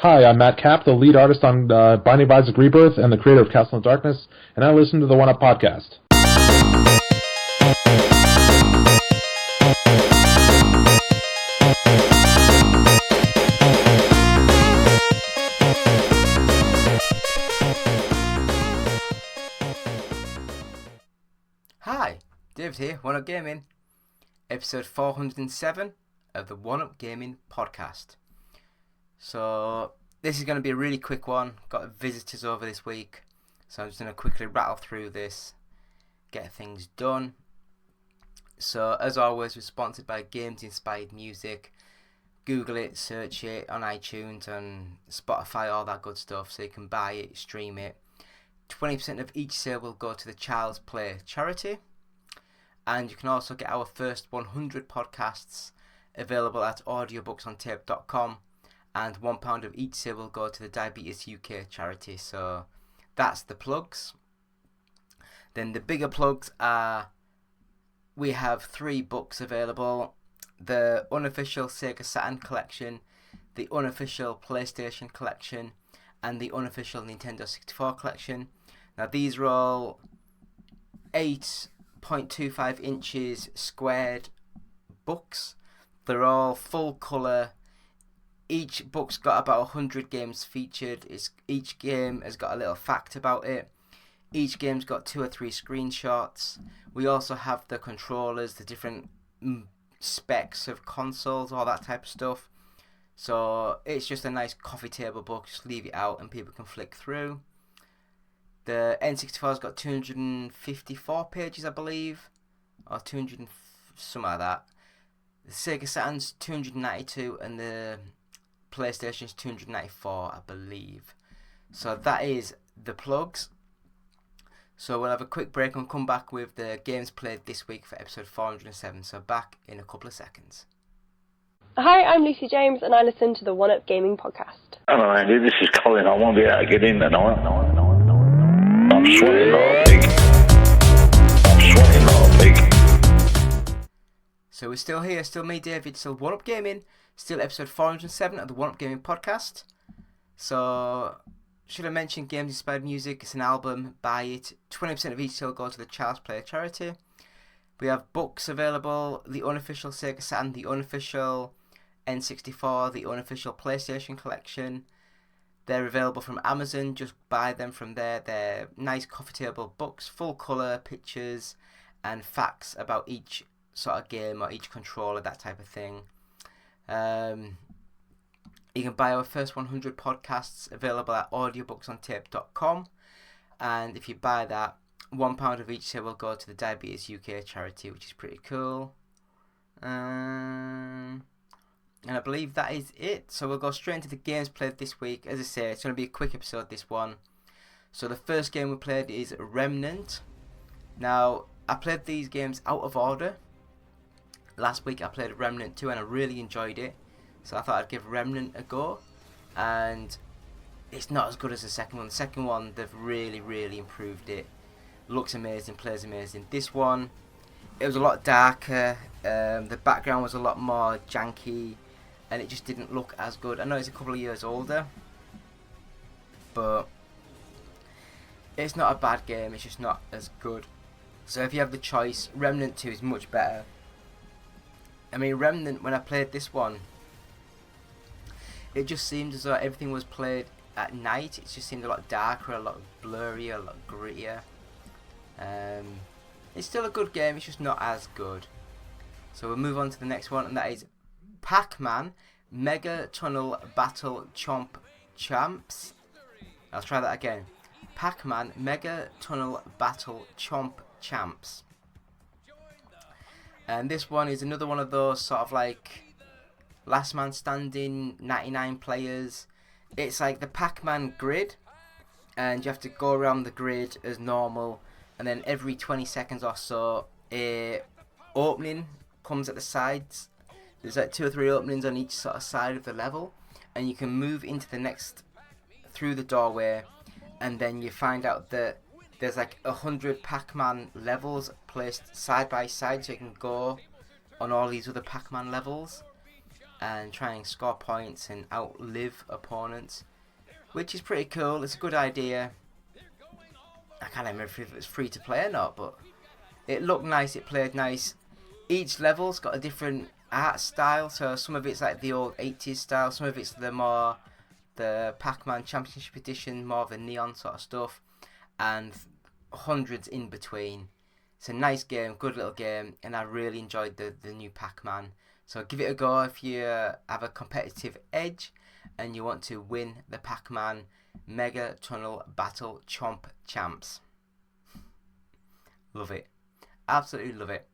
Hi, I'm Matt Kapp, the lead artist on Binding of Isaac Rebirth and the creator of Castle in Darkness, and I listen to the One Up podcast. Hi, David here, One Up Gaming, episode 407 of the One Up Gaming podcast. So this is going to be a really quick one. Got visitors over this week, so I'm just going to quickly rattle through this, get things done. So as always, we're sponsored by Games Inspired Music. Google it, search it on iTunes and Spotify, all that good stuff, so you can buy it, stream it. 20% of each sale will go to the Child's Play charity. And you can also get our first 100 podcasts available at audiobooksontape.com. And £1 of each sale will go to the Diabetes UK charity. So that's the plugs. Then the bigger plugs are, we have 3 books available. The unofficial Sega Saturn collection, the unofficial PlayStation collection, and the unofficial Nintendo 64 collection. Now these are all 8.25 inches squared books. They're all full colour. Each book's got about 100 games featured. Each game has got a little fact about it. Each game's got 2 or 3 screenshots. We also have the controllers, the different specs of consoles, all that type of stuff. So it's just a nice coffee table book. Just leave it out and people can flick through. The N64's got 254 pages, I believe, or 200 and something like that. The Sega Saturn's 292 and the PlayStation's 294, I believe. So that is the plugs. So we'll have a quick break and come back with the games played this week for episode 407. So back in a couple of seconds. Hi, I'm Lucy James and I listen to the One Up Gaming podcast. Hello Andy, this is Colin. I won't be able to get in tonight. I'm sweating like a pig. So we're still here, still me, David, still One Up Gaming, still episode 407 of the One Up Gaming podcast. So, should I mention Games Inspired Music? It's an album, buy it. 20% of each sale goes to the Child's Play charity. We have books available, the unofficial Sega Saturn, the unofficial N64, the unofficial PlayStation collection. They're available from Amazon, just buy them from there. They're nice coffee table books, full colour pictures and facts about each sort of game or each controller, that type of thing. You can buy our first 100 podcasts available at audiobooksontape.com, and if you buy that, £1 of each sale will go to the Diabetes UK charity, which is pretty cool. And I believe that is it. So we'll go straight into the games played this week. As I say, it's going to be a quick episode, this one. So the first game we played is Remnant. Now, I played these games out of order. Last week I played Remnant 2 and I really enjoyed it. So I thought I'd give Remnant a go. And it's not as good as the second one. The second one, they've really, really improved it. Looks amazing, plays amazing. This one, it was a lot darker. The background was a lot more janky. And it just didn't look as good. I know it's a couple of years older, but it's not a bad game, it's just not as good. So if you have the choice, Remnant 2 is much better. I mean, Remnant, when I played this one, it just seemed as though everything was played at night. It just seemed a lot darker, a lot blurrier, a lot grittier. It's still a good game, it's just not as good. So we'll move on to the next one, and that is Pac-Man Mega Tunnel Battle Chomp Champs. I'll try that again. Pac-Man Mega Tunnel Battle Chomp Champs. And this one is another one of those sort of like last man standing, 99 players. It's like the Pac-Man grid, and you have to go around the grid as normal, and then every 20 seconds or so a opening comes at the sides. There's like 2 or 3 openings on each sort of side of the level, and you can move into the next through the doorway, and then you find out that there's like 100 Pac-Man levels placed side by side, so you can go on all these other Pac-Man levels. and try and score points and outlive opponents, which is pretty cool. It's a good idea. I can't remember if it was free to play or not, but it looked nice, it played nice. Each level's got a different art style, so some of it's like the old 80s style, some of it's the Pac-Man Championship Edition, more of the neon sort of stuff, and hundreds in between. It's a nice game, good little game, and I really enjoyed the new Pac-Man. So give it a go if you have a competitive edge and you want to win the Pac-Man Mega Tunnel Battle Chomp Champs. Love it. Absolutely love it.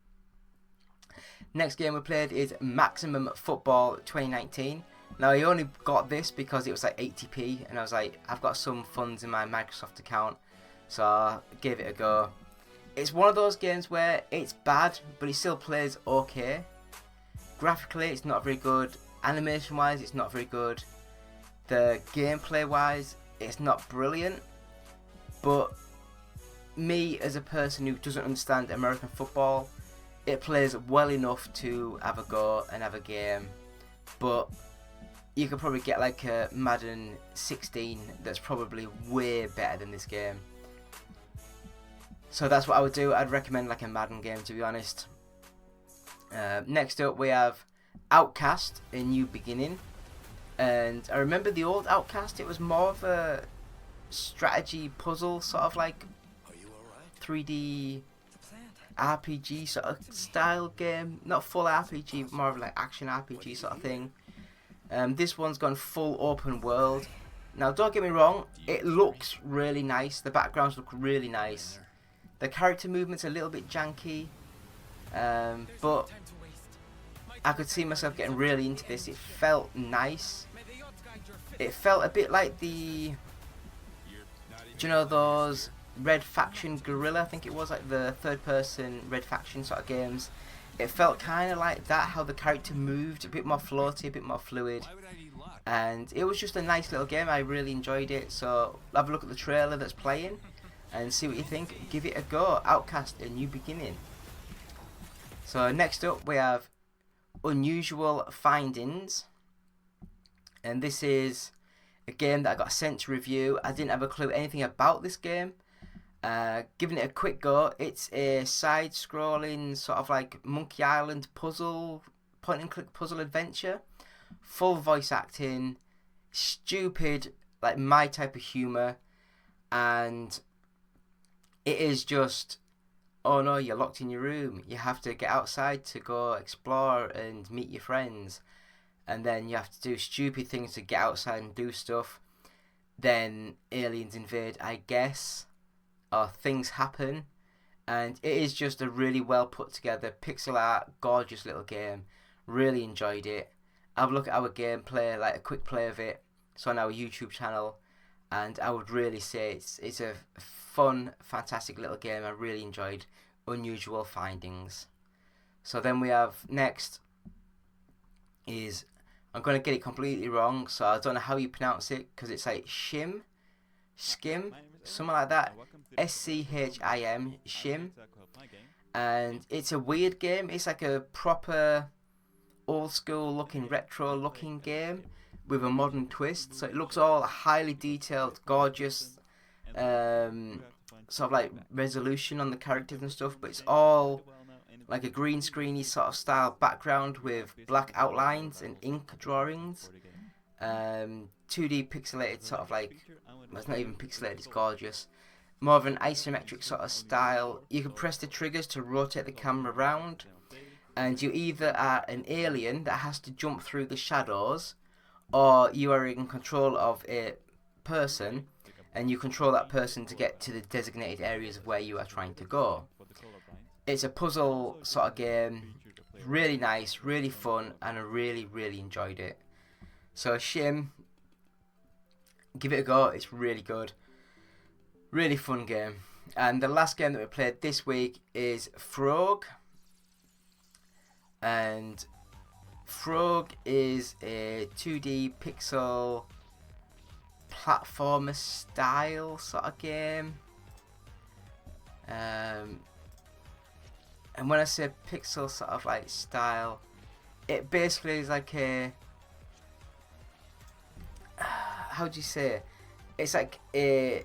Next game we played is Maximum Football 2019. Now I only got this because it was like 80p and I was like, I've got some funds in my Microsoft account, so I gave it a go. It's one of those games where it's bad but it still plays okay. Graphically it's not very good, animation wise it's not very good, the gameplay wise it's not brilliant, but me as a person who doesn't understand American football, it plays well enough to have a go and have a game. But you could probably get like a Madden 16 that's probably way better than this game. So that's what I would do. I'd recommend like a Madden game, to be honest. Next up we have OUTCAST, A New Beginning. And I remember the old OUTCAST, it was more of a strategy puzzle, sort of like 3D RPG sort of style game. Not full RPG, but more of like action RPG sort of thing. This one's gone full open world. Now don't get me wrong, it looks really nice. The backgrounds look really nice. The character movement's a little bit janky. But I could see myself getting really into this. It felt nice. It felt a bit like the... Do you know those Red Faction Guerrilla? I think it was like the third person Red Faction sort of games. It felt kind of like that, how the character moved, a bit more floaty, a bit more fluid. And it was just a nice little game. I really enjoyed it. So have a look at the trailer that's playing and see what you think. Give it a go. OUTCAST, A New Beginning. So next up we have Unusual Findings. And this is a game that I got sent to review. I didn't have a clue anything about this game. Giving it a quick go. It's a side-scrolling sort of like Monkey Island puzzle, point-and-click puzzle adventure. Full voice acting, stupid, like my type of humour, and it is just, oh no, you're locked in your room. You have to get outside to go explore and meet your friends, and then you have to do stupid things to get outside and do stuff. Then aliens invade, I guess, or things happen, and it is just a really well put together pixel art, gorgeous little game. Really enjoyed it. Have a look at our gameplay, like a quick play of it. It's on our YouTube channel, and I would really say it's a fun, fantastic little game. I really enjoyed Unusual Findings. So then we have next is, I'm going to get it completely wrong, so I don't know how you pronounce it, because it's like SCHiM, something like that. SCHiM, SCHiM. And it's a weird game. It's like a proper old school looking, retro looking game with a modern twist. So it looks all highly detailed, gorgeous, sort of like resolution on the characters and stuff, but it's all like a green screeny sort of style background with black outlines and ink drawings. 2D pixelated sort of like, well, it's not even pixelated, it's gorgeous. More of an isometric sort of style. You can press the triggers to rotate the camera around, and you either are an alien that has to jump through the shadows, or you are in control of a person and you control that person to get to the designated areas of where you are trying to go. It's a puzzle sort of game, really nice, really fun, and I really enjoyed it. So SCHiM, give it a go, it's really good. Really fun game. And the last game that we played this week is FROGUE. And FROGUE is a 2D pixel platformer style sort of game. And when I say pixel sort of like style, it basically is like a, how do you say? It's like a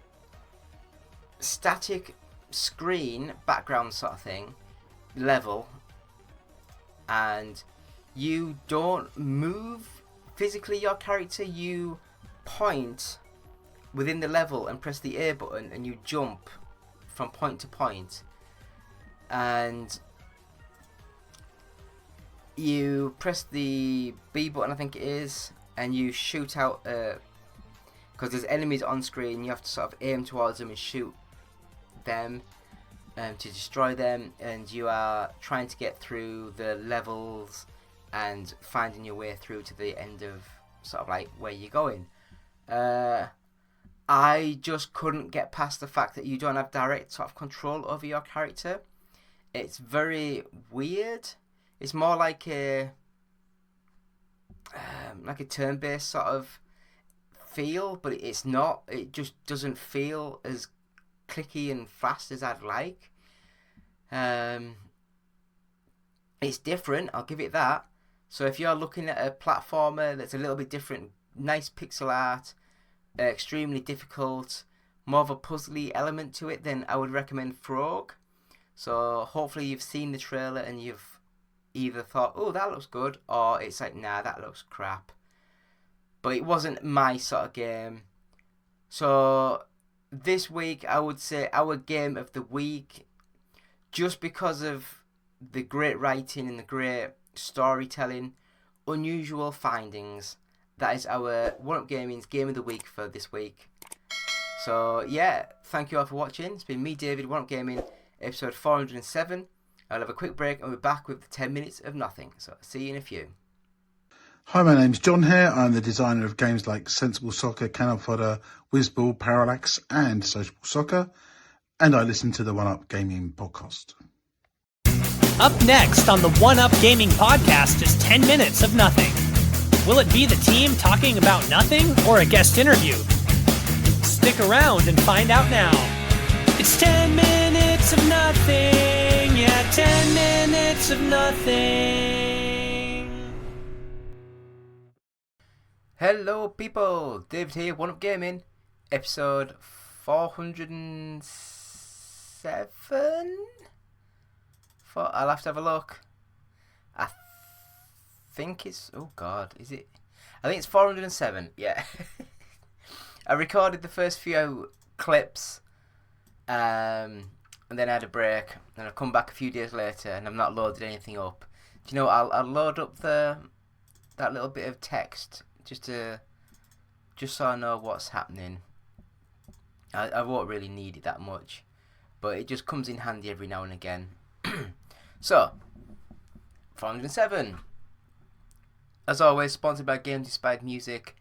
static screen background sort of thing, level, and you don't move physically your character. You point within the level and press the A button, and you jump from point to point, and you press the B button, I think it is, and you shoot out, because there's enemies on screen, you have to sort of aim towards them and shoot them to destroy them, and you are trying to get through the levels and finding your way through to the end of sort of like where you're going. I just couldn't get past the fact that you don't have direct sort of control over your character. It's very weird. It's more like a turn-based sort of feel, but it's not. It just doesn't feel as clicky and fast as I'd like. It's different, I'll give it that. So if you're looking at a platformer that's a little bit different, nice pixel art, extremely difficult, more of a puzzly element to it, then I would recommend Frogue. So hopefully you've seen the trailer and you've either thought, oh, that looks good, or it's like, nah, that looks crap. But it wasn't my sort of game. So this week, I would say our game of the week, just because of the great writing and the great storytelling, unusual findings, that is our One Up Gaming's game of the week for this week. So yeah, thank you all for watching. It's been me, David, One Up Gaming, episode 407. I'll have a quick break and we're back with the 10 minutes of nothing. So see you in a few. Hi, my name's John here. I'm the designer of games like Sensible Soccer, Cannon Fodder, Whizball, Parallax and Sociable Soccer. And I listen to the One Up Gaming podcast. Up next on the One Up Gaming podcast is 10 minutes of nothing. Will it be the team talking about nothing or a guest interview? Stick around and find out now. It's 10 minutes of nothing. Yeah, 10 minutes of nothing. Hello people, David here, One Up Gaming, episode 407? I'll have to have a look. I think it's, oh god, is it? I think it's 407, yeah. I recorded the first few clips, and then I had a break, and I've come back a few days later, and I've not loaded anything up. Do you know, I'll load up that little bit of text, just so I know what's happening. I won't really need it that much, but it just comes in handy every now and again. So, 407. As always, sponsored by Games Inspired Music.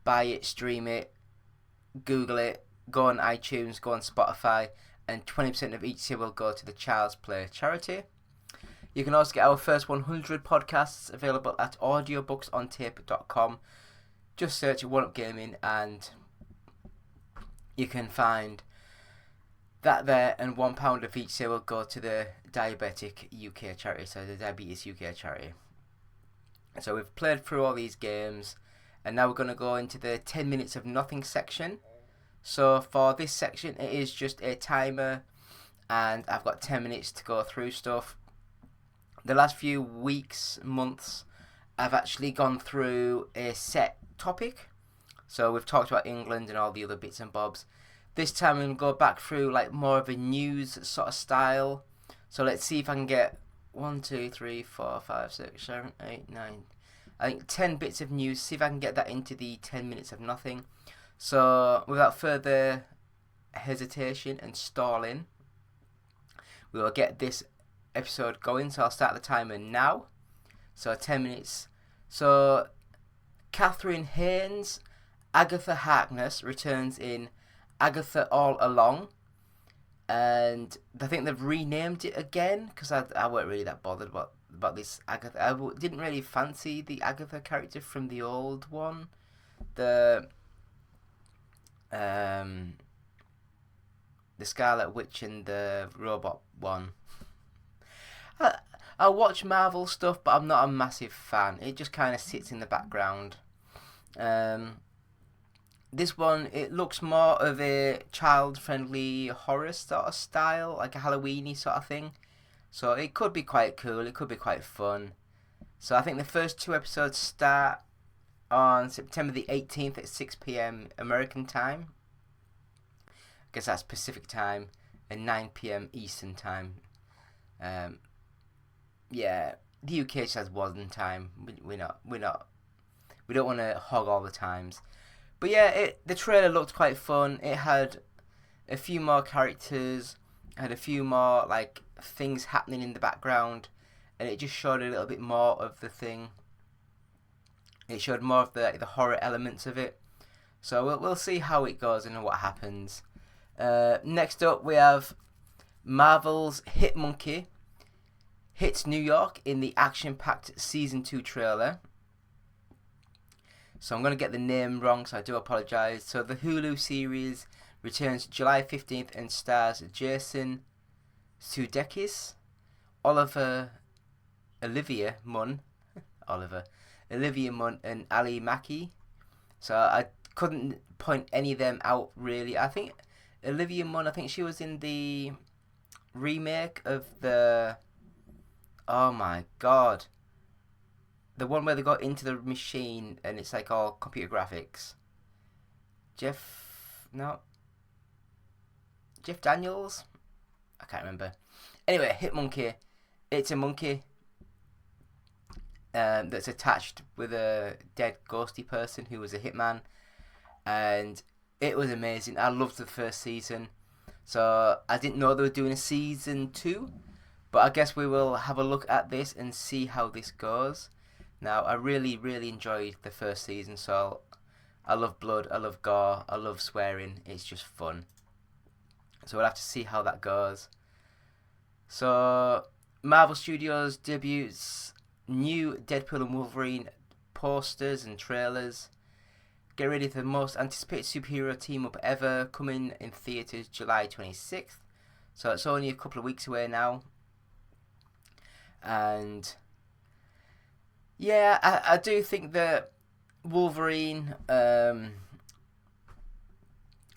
Buy it, stream it, Google it, go on iTunes, go on Spotify, and 20% of each sale will go to the Child's Play charity. You can also get our first 100 podcasts available at audiobooksontape.com. Just search One Up Gaming and you can find that there, and £1 of each sale will go to the Diabetic UK charity, so the Diabetes UK charity. So we've played through all these games, and now we're going to go into the 10 minutes of nothing section. So for this section, it is just a timer, and I've got 10 minutes to go through stuff. The last few weeks, months, I've actually gone through a set topic. So we've talked about England and all the other bits and bobs. This time I'm going to go back through like more of a news sort of style. So let's see if I can get 1, 2, 3, 4, 5, 6, 7, 8, 9. I think 10 bits of news. See if I can get that into the 10 minutes of nothing. So without further hesitation and stalling, we will get this episode going. So I'll start the timer now. So 10 minutes. So Catherine Haynes, Agatha Harkness returns in Agatha All Along, and I think they've renamed it again because I weren't really that bothered about this Agatha. I didn't really fancy the Agatha character from the old one, the Scarlet Witch and the robot one. I I watch Marvel stuff, but I'm not a massive fan. It just kind of sits in the background. This one, it looks more of a child-friendly horror sort of style, like a Halloween-y sort of thing. So it could be quite cool, it could be quite fun. So I think the first 2 episodes start on September the 18th at 6 p.m. American time. I guess that's Pacific time, and 9 p.m. Eastern time. Yeah, the UK just has one time. We don't want to hog all the times. But yeah, the trailer looked quite fun. It had a few more characters, had a few more like things happening in the background, and it just showed a little bit more of the thing. It showed more of the horror elements of it. So we'll see how it goes and what happens. Next up, we have Marvel's Hit Monkey hits New York in the action-packed Season 2 trailer. So I'm going to get the name wrong, so I do apologise. So the Hulu series returns July 15th and stars Jason Sudeikis, Olivia Munn, and Ali Maki. So I couldn't point any of them out really. I think Olivia Munn, I think she was in the remake of the... Oh my god. The one where they got into the machine and it's like all computer graphics. Jeff Daniels? I can't remember. Anyway, Hit Monkey. It's a monkey that's attached with a dead ghosty person who was a hitman. And it was amazing. I loved the first season. So I didn't know they were doing a season 2. But I guess we will have a look at this and see how this goes. Now, I really, really enjoyed the first season, so I love blood, I love gore, I love swearing, it's just fun. So we'll have to see how that goes. So, Marvel Studios debuts new Deadpool and Wolverine posters and trailers. Get ready for the most anticipated superhero team-up ever, coming in theatres July 26th. So it's only a couple of weeks away now. And... yeah, I do think that Wolverine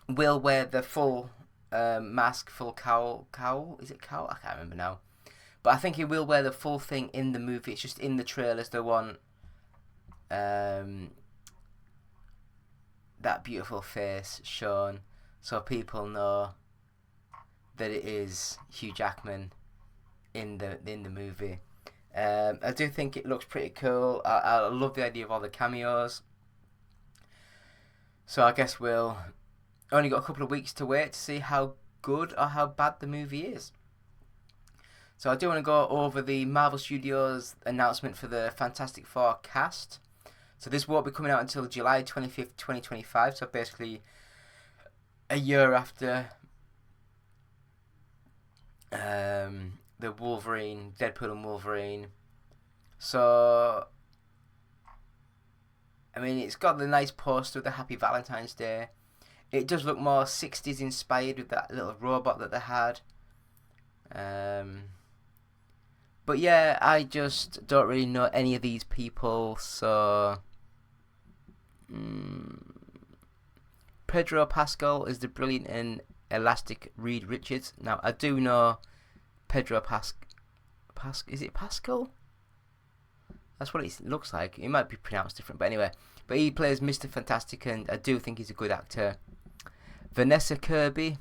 will wear the full mask, full cowl. Is it cowl? I can't remember now. But I think he will wear the full thing in the movie. It's just in the trailers they want that beautiful face shown, so people know that it is Hugh Jackman in the movie. I do think it looks pretty cool. I love the idea of all the cameos. So I guess we'll only got a couple of weeks to wait to see how good or how bad the movie is. So I do want to go over the Marvel Studios announcement for the Fantastic Four cast. So this won't be coming out until July 25th, 2025. So basically a year after the Wolverine, Deadpool and Wolverine. So, I mean, it's got the nice poster with the Happy Valentine's Day. It does look more 60s inspired with that little robot that they had. But yeah, I just don't really know any of these people, so... Pedro Pascal is the brilliant and elastic Reed Richards. Now, I do know Pedro is it Pascal? That's what it looks like. It might be pronounced different, but anyway. But he plays Mr. Fantastic, and I do think he's a good actor. Vanessa Kirby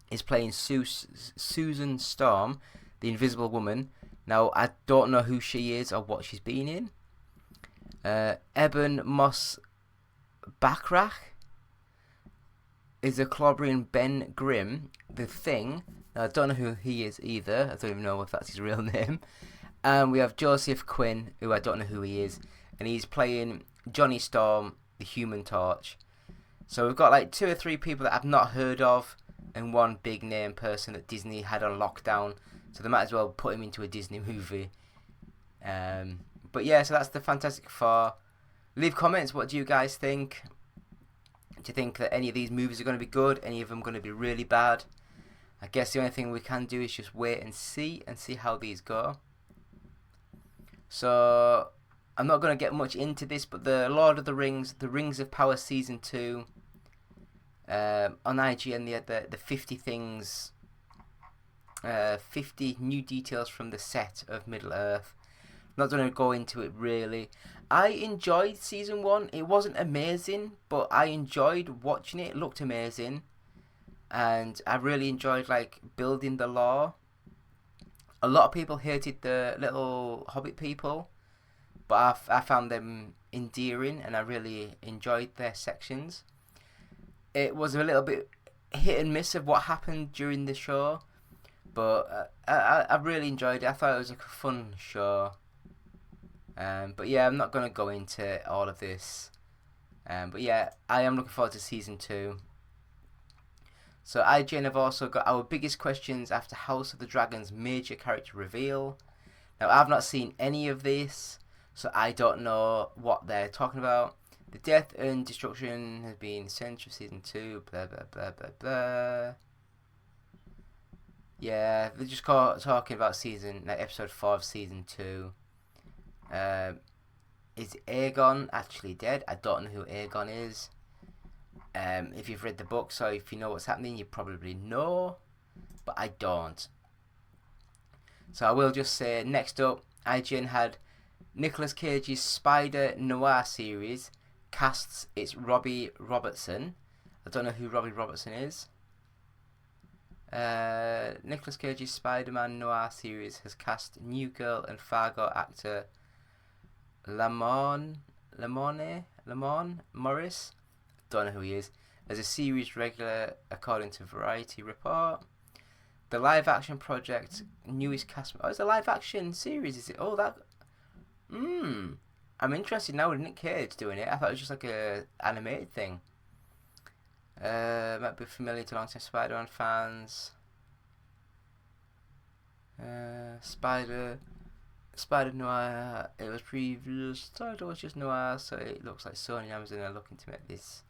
is playing Susan Storm, the Invisible Woman. Now, I don't know who she is or what she's been in. Eben Moss Bachrach is the clobbering Ben Grimm, the Thing. Now, I don't know who he is either. I don't even know if that's his real name. And we have Joseph Quinn, who I don't know who he is, and he's playing Johnny Storm, the Human Torch. So we've got like 2 or 3 people that I've not heard of, and one big name person that Disney had on lockdown. So they might as well put him into a Disney movie. But yeah, so that's the Fantastic Four. Leave comments. What do you guys think? Do you think that any of these movies are going to be good? Any of them going to be really bad? I guess the only thing we can do is just wait and see how these go. So I'm not going to get much into this, but the Lord of the Rings, the Rings of Power Season 2, on IGN they had the 50 things, 50 new details from the set of Middle-earth. Not going to go into it really. I enjoyed Season 1. It wasn't amazing, but I enjoyed watching it. It looked amazing. And I really enjoyed like building the lore. A lot of people hated the little hobbit people, but I found them endearing and I really enjoyed their sections. It was a little bit hit and miss of what happened during the show, but I really enjoyed it. I thought it was like a fun show. But yeah, I'm not going to go into all of this. But yeah, I am looking forward to Season 2. So IGN have also got our biggest questions after House of the Dragon's major character reveal. Now, I've not seen any of this, so I don't know what they're talking about. The death and destruction has been central of Season 2, blah, blah, blah, blah, blah. Yeah, they're just talking about Episode 4 of Season 2. Is Aegon actually dead? I don't know who Aegon is. If you've read the book, so if you know what's happening, you probably know, but I don't. So I will just say, next up, IGN had Nicolas Cage's Spider Noir series casts its Robbie Robertson. I don't know who Robbie Robertson is. Nicolas Cage's Spider-Man Noir series has cast New Girl and Fargo actor Lamorne Morris, don't know who he is, as a series regular according to Variety Report. The live action project newest cast. Oh, it's a live action series, is it? Oh, that. I'm interested now with Nick Cage doing it. I thought it was just like a animated thing. Might be familiar to long-time Spider-Man fans. Spider Noir. It was previous title was just Noir, so it looks like Sony and Amazon are looking to make this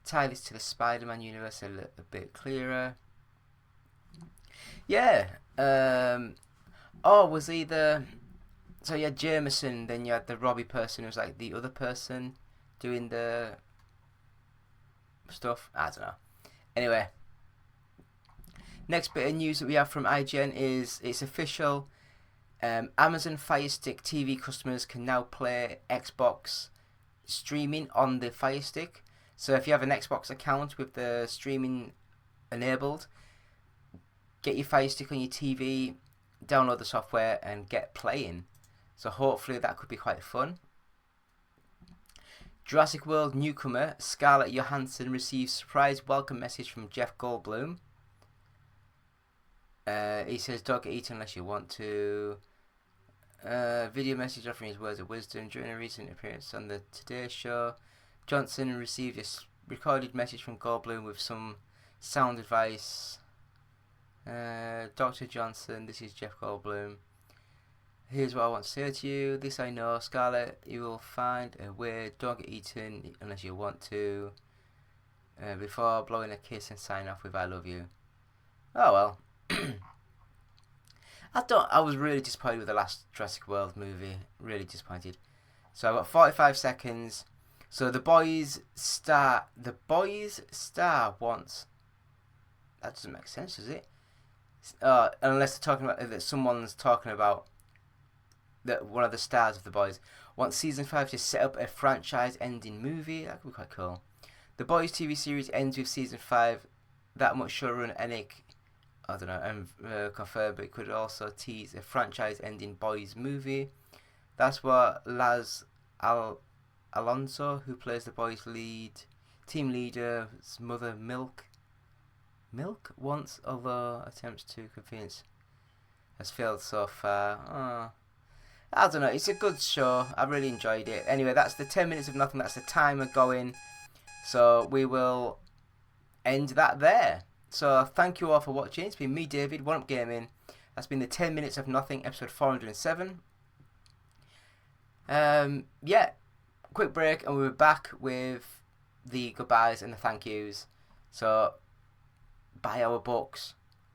tie this to the Spider-Man universe a little bit clearer. Yeah. Was he the? So you had Jameson, then you had the Robbie person who was like the other person doing the stuff. I don't know. Anyway, next bit of news that we have from IGN is it's official. Amazon Fire Stick TV customers can now play Xbox streaming on the Fire Stick. So if you have an Xbox account with the streaming enabled, get your Fire Stick on your TV, download the software and get playing. So hopefully that could be quite fun. Jurassic World newcomer Scarlett Johansson receives surprise welcome message from Jeff Goldblum. He says, "Don't get eaten unless you want to." Video message offering his words of wisdom during a recent appearance on the Today Show. Johnson received a recorded message from Goldblum with some sound advice. Dr. Johnson, this is Jeff Goldblum. Here's what I want to say to you. This I know, Scarlett, you will find a way. Don't get eaten unless you want to. Before blowing a kiss and sign off with I love you. Oh well. I was really disappointed with the last Jurassic World movie. Really disappointed. So I've got 45 seconds. So the boys star wants. That doesn't make sense, does it? Unless they're talking about that someone's talking about that one of the stars of The Boys wants season 5 to set up a franchise-ending movie. That could be quite cool. The Boys TV series ends with season 5. That much showrunner Ennick, I don't know, and confirmed, but it could also tease a franchise-ending Boys movie. That's what Laz Alonso, who plays the Boys team leader's mother Milk wants, although attempts to convince has failed so far. I don't know, it's a good show. I really enjoyed it. Anyway, that's the 10 minutes of nothing. That's the timer going. So we will end that there. So thank you all for watching. It's been me, David, One Up Gaming. That's been the 10 minutes of nothing, episode 407. Yeah, quick break and we'll be back with the goodbyes and the thank yous. So buy our books.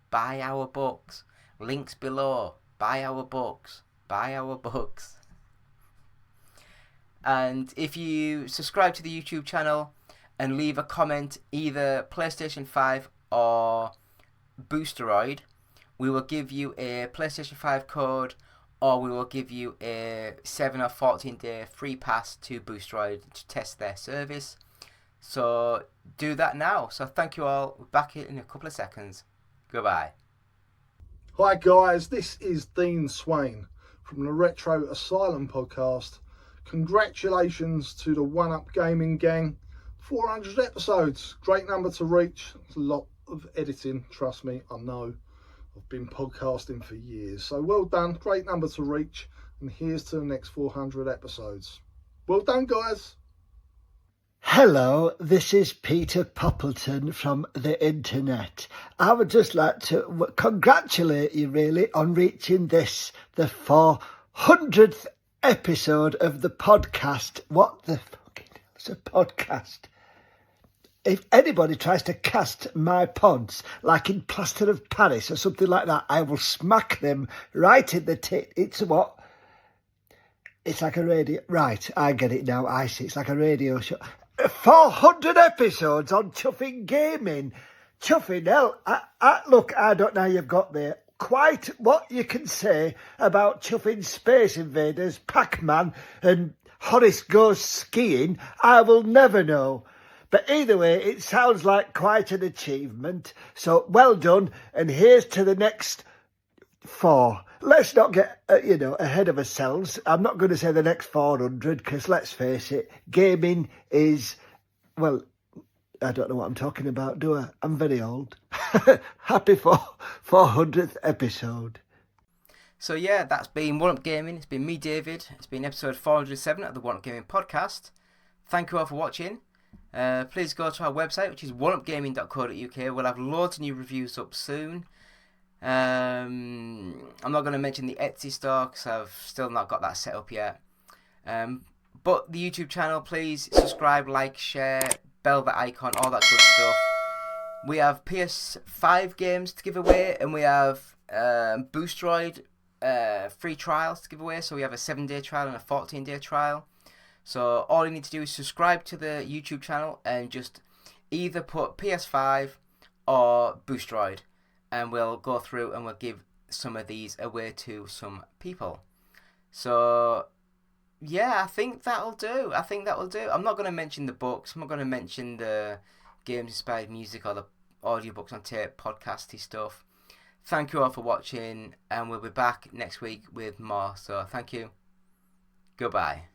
Buy our books. Links below. Buy our books. Buy our books. And if you subscribe to the YouTube channel and leave a comment, either PlayStation 5 or Boosteroid, we will give you a PlayStation 5 code, or we will give you a 7 or 14 day free pass to Boosteroid to test their service. So do that now. So thank you all. We're back in a couple of seconds. Goodbye. Hi guys, this is Dean Swain from the Retro Asylum podcast. Congratulations to the One Up Gaming gang. 400 episodes, great number to reach. It's a lot of editing, trust me, I know. I've been podcasting for years, so well done, great number to reach, and here's to the next 400 episodes. Well done, guys. Hello, this is Peter Poppleton from the internet. I would just like to congratulate you really on reaching this, the 400th episode of the podcast. What the fucking hell is a podcast? If anybody tries to cast my pods like in Plaster of Paris or something like that, I will smack them right in the tit. It's what? It's like a radio. Right, I get it now. I see. It's like a radio show. 400 episodes on Chuffing Gaming. Chuffing hell. Look, I don't know how you've got there. Quite what you can say about Chuffing Space Invaders, Pac-Man and Horace Goes Skiing, I will never know. But either way, it sounds like quite an achievement. So well done, and here's to the next 4. Let's not get, ahead of ourselves. I'm not going to say the next 400, because let's face it, gaming is, well, I don't know what I'm talking about, do I? I'm very old. Happy 400th episode. So yeah, that's been One Up Gaming. It's been me, David. It's been episode 407 of the One Up Gaming podcast. Thank you all for watching. Please go to our website, which is oneupgaming.co.uk. We'll have loads of new reviews up soon. I'm not going to mention the Etsy store because I've still not got that set up yet. But the YouTube channel, please subscribe, like, share, bell the icon, all that good stuff. We have PS5 games to give away, and we have Boosteroid free trials to give away. So we have a 7-day trial and a 14-day trial. So all you need to do is subscribe to the YouTube channel and just either put PS5 or Boosteroid, and we'll go through and we'll give some of these away to some people. So yeah, I think that'll do. I'm not going to mention the books. I'm not going to mention the games-inspired music or the audiobooks on tape, podcasty stuff. Thank you all for watching, and we'll be back next week with more. So thank you. Goodbye.